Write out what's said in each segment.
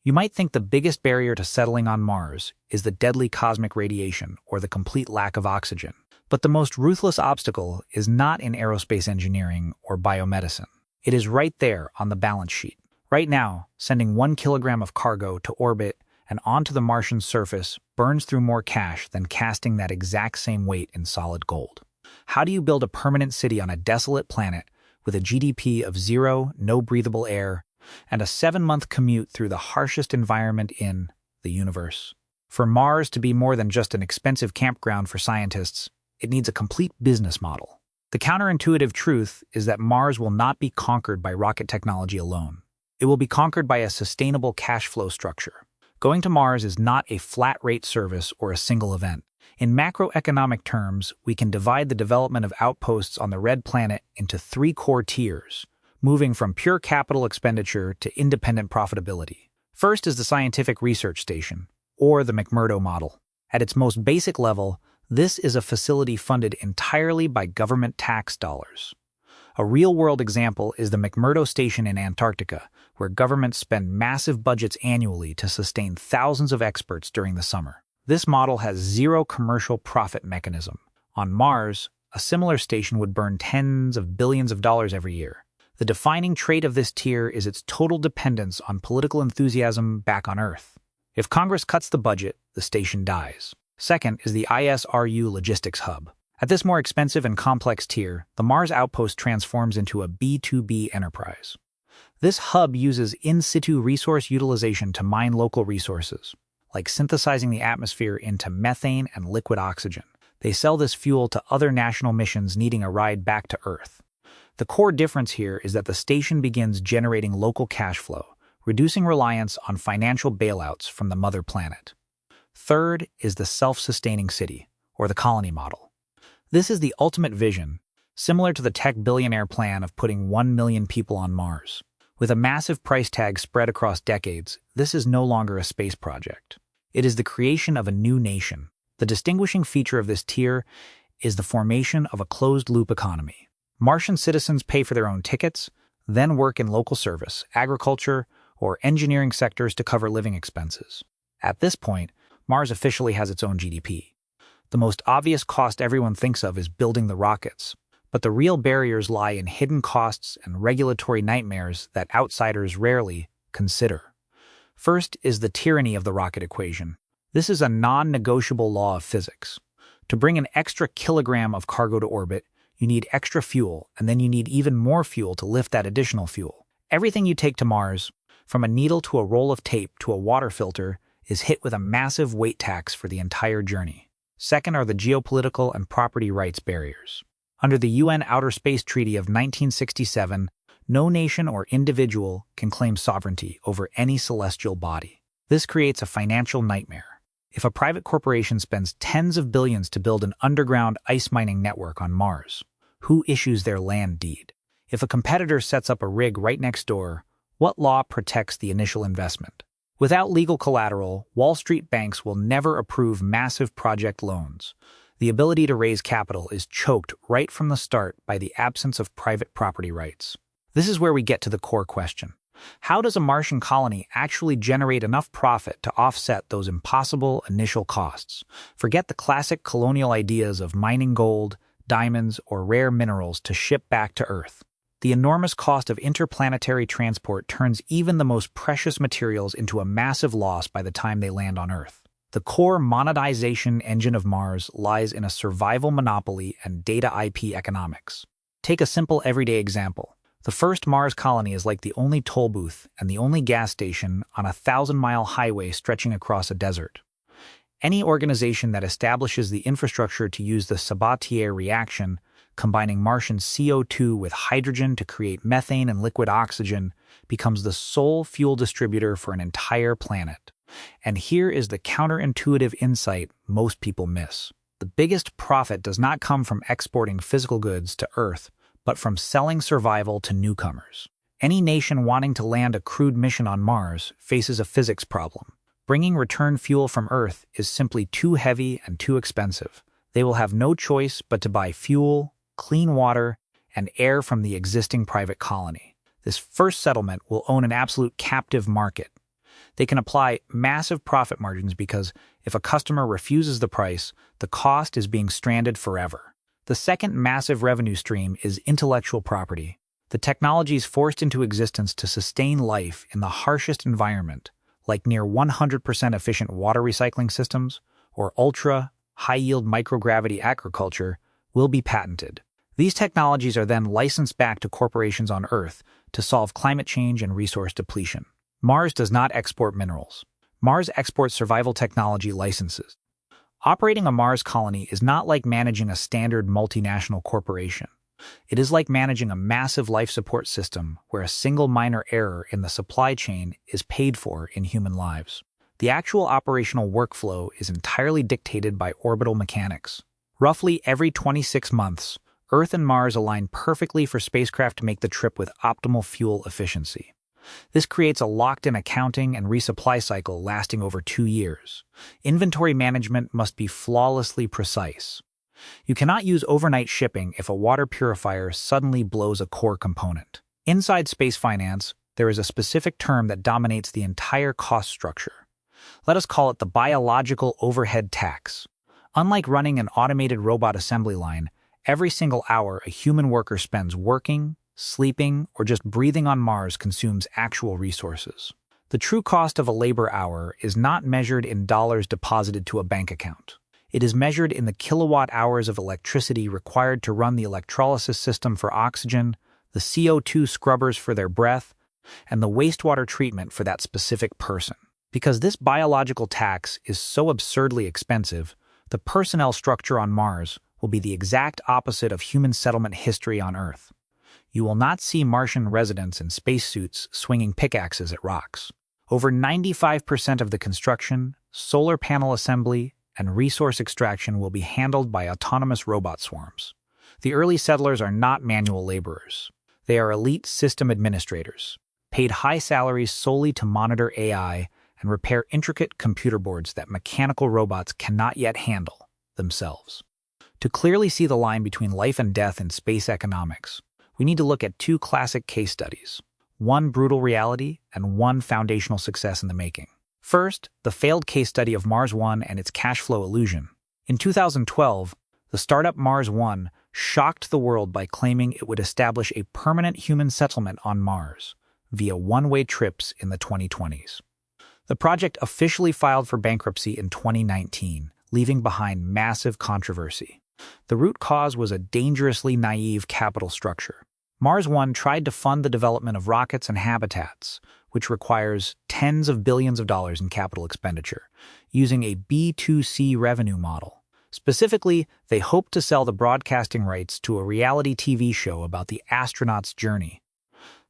You might think the biggest barrier to settling on Mars is the deadly cosmic radiation or the complete lack of oxygen. But the most ruthless obstacle is not in aerospace engineering or biomedicine. It is right there on the balance sheet. Right now, sending 1 kilogram of cargo to orbit and onto the Martian surface burns through more cash than casting that exact same weight in solid gold. How do you build a permanent city on a desolate planet with a GDP of 0, no breathable air, and a 7-month commute through the harshest environment in the universe? For Mars to be more than just an expensive campground for scientists, it needs a complete business model. The counterintuitive truth is that Mars will not be conquered by rocket technology alone. It will be conquered by a sustainable cash flow structure. Going to Mars is not a flat-rate service or a single event. In macroeconomic terms, we can divide the development of outposts on the red planet into 3 core tiers, moving from pure capital expenditure to independent profitability. First is the scientific research station, or the McMurdo model. At its most basic level, this is a facility funded entirely by government tax dollars. A real-world example is the McMurdo Station in Antarctica, where governments spend massive budgets annually to sustain thousands of experts during the summer. This model has zero commercial profit mechanism. On Mars, a similar station would burn tens of billions of dollars every year. The defining trait of this tier is its total dependence on political enthusiasm back on Earth. If Congress cuts the budget, the station dies. Second is the ISRU logistics hub. At this more expensive and complex tier, the Mars outpost transforms into a B2B enterprise. This hub uses in-situ resource utilization to mine local resources, like synthesizing the atmosphere into methane and liquid oxygen. They sell this fuel to other national missions needing a ride back to Earth. The core difference here is that the station begins generating local cash flow, reducing reliance on financial bailouts from the mother planet. Third is the self-sustaining city, or the colony model. This is the ultimate vision, similar to the tech billionaire plan of putting 1 million people on Mars. With a massive price tag spread across decades, this is no longer a space project. It is the creation of a new nation. The distinguishing feature of this tier is the formation of a closed-loop economy. Martian citizens pay for their own tickets, then work in local service, agriculture, or engineering sectors to cover living expenses. At this point, Mars officially has its own GDP. The most obvious cost everyone thinks of is building the rockets, but the real barriers lie in hidden costs and regulatory nightmares that outsiders rarely consider. First is the tyranny of the rocket equation. This is a non-negotiable law of physics. To bring an extra kilogram of cargo to orbit, you need extra fuel, and then you need even more fuel to lift that additional fuel. Everything you take to Mars, from a needle to a roll of tape to a water filter, is hit with a massive weight tax for the entire journey. Second are the geopolitical and property rights barriers. Under the UN Outer Space Treaty of 1967, no nation or individual can claim sovereignty over any celestial body. This creates a financial nightmare. If a private corporation spends tens of billions to build an underground ice mining network on Mars, who issues their land deed? If a competitor sets up a rig right next door, what law protects the initial investment? Without legal collateral, Wall Street banks will never approve massive project loans. The ability to raise capital is choked right from the start by the absence of private property rights. This is where we get to the core question. How does a Martian colony actually generate enough profit to offset those impossible initial costs? Forget the classic colonial ideas of mining gold, diamonds, or rare minerals to ship back to Earth. The enormous cost of interplanetary transport turns even the most precious materials into a massive loss by the time they land on Earth. The core monetization engine of Mars lies in a survival monopoly and data IP economics. Take a simple everyday example. The first Mars colony is like the only toll booth and the only gas station on a 1,000-mile highway stretching across a desert. Any organization that establishes the infrastructure to use the Sabatier reaction, combining Martian CO2 with hydrogen to create methane and liquid oxygen, becomes the sole fuel distributor for an entire planet. And here is the counterintuitive insight most people miss. The biggest profit does not come from exporting physical goods to Earth, but from selling survival to newcomers. Any nation wanting to land a crewed mission on Mars faces a physics problem. Bringing return fuel from Earth is simply too heavy and too expensive. They will have no choice but to buy fuel, clean water, and air from the existing private colony. This first settlement will own an absolute captive market. They can apply massive profit margins because if a customer refuses the price, the cost is being stranded forever. The second massive revenue stream is intellectual property. The technologies forced into existence to sustain life in the harshest environment, like near 100% efficient water recycling systems or ultra high-yield microgravity agriculture, will be patented. These technologies are then licensed back to corporations on Earth to solve climate change and resource depletion. Mars does not export minerals. Mars exports survival technology licenses. Operating a Mars colony is not like managing a standard multinational corporation. It is like managing a massive life support system where a single minor error in the supply chain is paid for in human lives. The actual operational workflow is entirely dictated by orbital mechanics. Roughly every 26 months, Earth and Mars align perfectly for spacecraft to make the trip with optimal fuel efficiency. This creates a locked-in accounting and resupply cycle lasting over 2 years. Inventory management must be flawlessly precise. You cannot use overnight shipping if a water purifier suddenly blows a core component. Inside space finance, there is a specific term that dominates the entire cost structure. Let us call it the biological overhead tax. Unlike running an automated robot assembly line, every single hour a human worker spends working, sleeping, or just breathing on Mars consumes actual resources. The true cost of a labor hour is not measured in dollars deposited to a bank account. It is measured in the kilowatt hours of electricity required to run the electrolysis system for oxygen, the CO2 scrubbers for their breath, and the wastewater treatment for that specific person. Because this biological tax is so absurdly expensive, the personnel structure on Mars will be the exact opposite of human settlement history on Earth. You will not see Martian residents in spacesuits swinging pickaxes at rocks. Over 95% of the construction, solar panel assembly, and resource extraction will be handled by autonomous robot swarms. The early settlers are not manual laborers. They are elite system administrators, paid high salaries solely to monitor AI and repair intricate computer boards that mechanical robots cannot yet handle themselves. To clearly see the line between life and death in space economics, we need to look at 2 classic case studies, one brutal reality and one foundational success in the making. First, the failed case study of Mars One and its cash flow illusion. In 2012, the startup Mars One shocked the world by claiming it would establish a permanent human settlement on Mars via one-way trips in the 2020s. The project officially filed for bankruptcy in 2019, leaving behind massive controversy. The root cause was a dangerously naive capital structure. Mars One tried to fund the development of rockets and habitats, which requires tens of billions of dollars in capital expenditure, using a B2C revenue model. Specifically, they hoped to sell the broadcasting rights to a reality TV show about the astronaut's journey.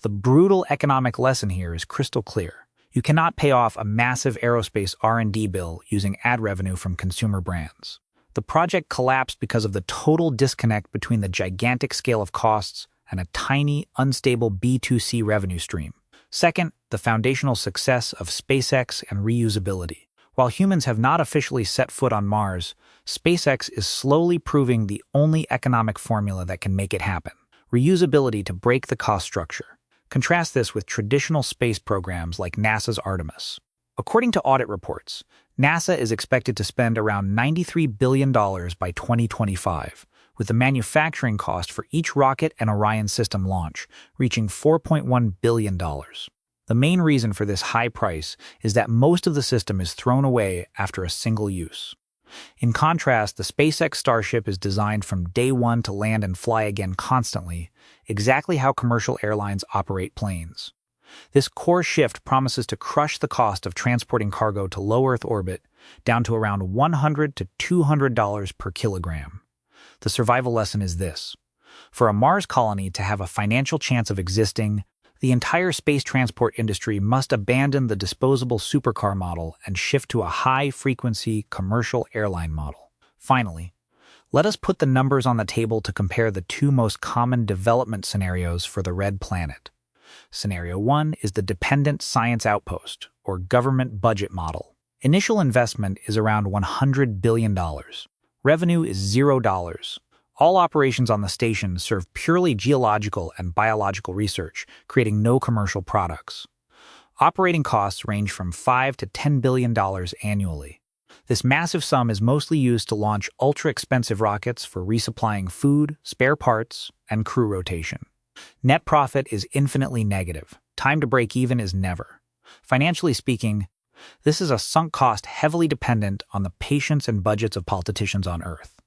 The brutal economic lesson here is crystal clear. You cannot pay off a massive aerospace R&D bill using ad revenue from consumer brands. The project collapsed because of the total disconnect between the gigantic scale of costs and a tiny, unstable B2C revenue stream. Second, the foundational success of SpaceX and reusability. While humans have not officially set foot on Mars, SpaceX is slowly proving the only economic formula that can make it happen: reusability to break the cost structure. Contrast this with traditional space programs like NASA's Artemis. According to audit reports, NASA is expected to spend around $93 billion by 2025, with the manufacturing cost for each rocket and Orion system launch reaching $4.1 billion. The main reason for this high price is that most of the system is thrown away after a single use. In contrast, the SpaceX Starship is designed from day one to land and fly again constantly, exactly how commercial airlines operate planes. This core shift promises to crush the cost of transporting cargo to low Earth orbit down to around $100 to $200 per kilogram. The survival lesson is this: for a Mars colony to have a financial chance of existing, the entire space transport industry must abandon the disposable supercar model and shift to a high-frequency commercial airline model. Finally, let us put the numbers on the table to compare the 2 most common development scenarios for the Red Planet. Scenario 1 is the dependent science outpost, or government budget model. Initial investment is around $100 billion. Revenue is $0. All operations on the station serve purely geological and biological research, creating no commercial products. Operating costs range from $5 to $10 billion annually. This massive sum is mostly used to launch ultra-expensive rockets for resupplying food, spare parts, and crew rotation. Net profit is infinitely negative. Time to break even is never. Financially speaking, this is a sunk cost heavily dependent on the patience and budgets of politicians on Earth.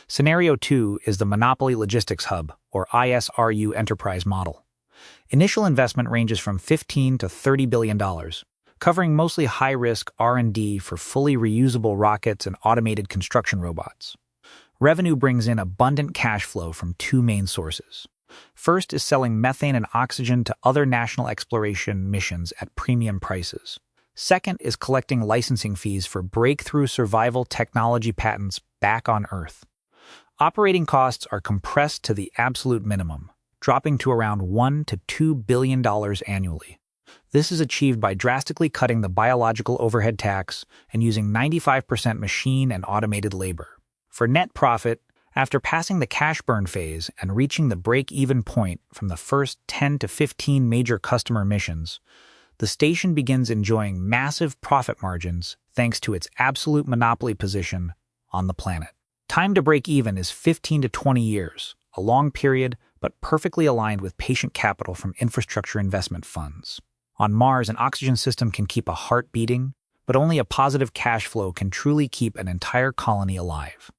Scenario 2 is the Monopoly Logistics Hub, or ISRU enterprise model. Initial investment ranges from $15 to $30 billion, covering mostly high-risk R&D for fully reusable rockets and automated construction robots. Revenue brings in abundant cash flow from two main sources. First is selling methane and oxygen to other national exploration missions at premium prices. Second is collecting licensing fees for breakthrough survival technology patents back on Earth. Operating costs are compressed to the absolute minimum, dropping to around $1 to $2 billion annually. This is achieved by drastically cutting the biological overhead tax and using 95% machine and automated labor. For net profit, after passing the cash burn phase and reaching the break-even point from the first 10 to 15 major customer missions, the station begins enjoying massive profit margins thanks to its absolute monopoly position on the planet. Time to break even is 15 to 20 years, a long period but perfectly aligned with patient capital from infrastructure investment funds. On Mars, an oxygen system can keep a heart beating, but only a positive cash flow can truly keep an entire colony alive.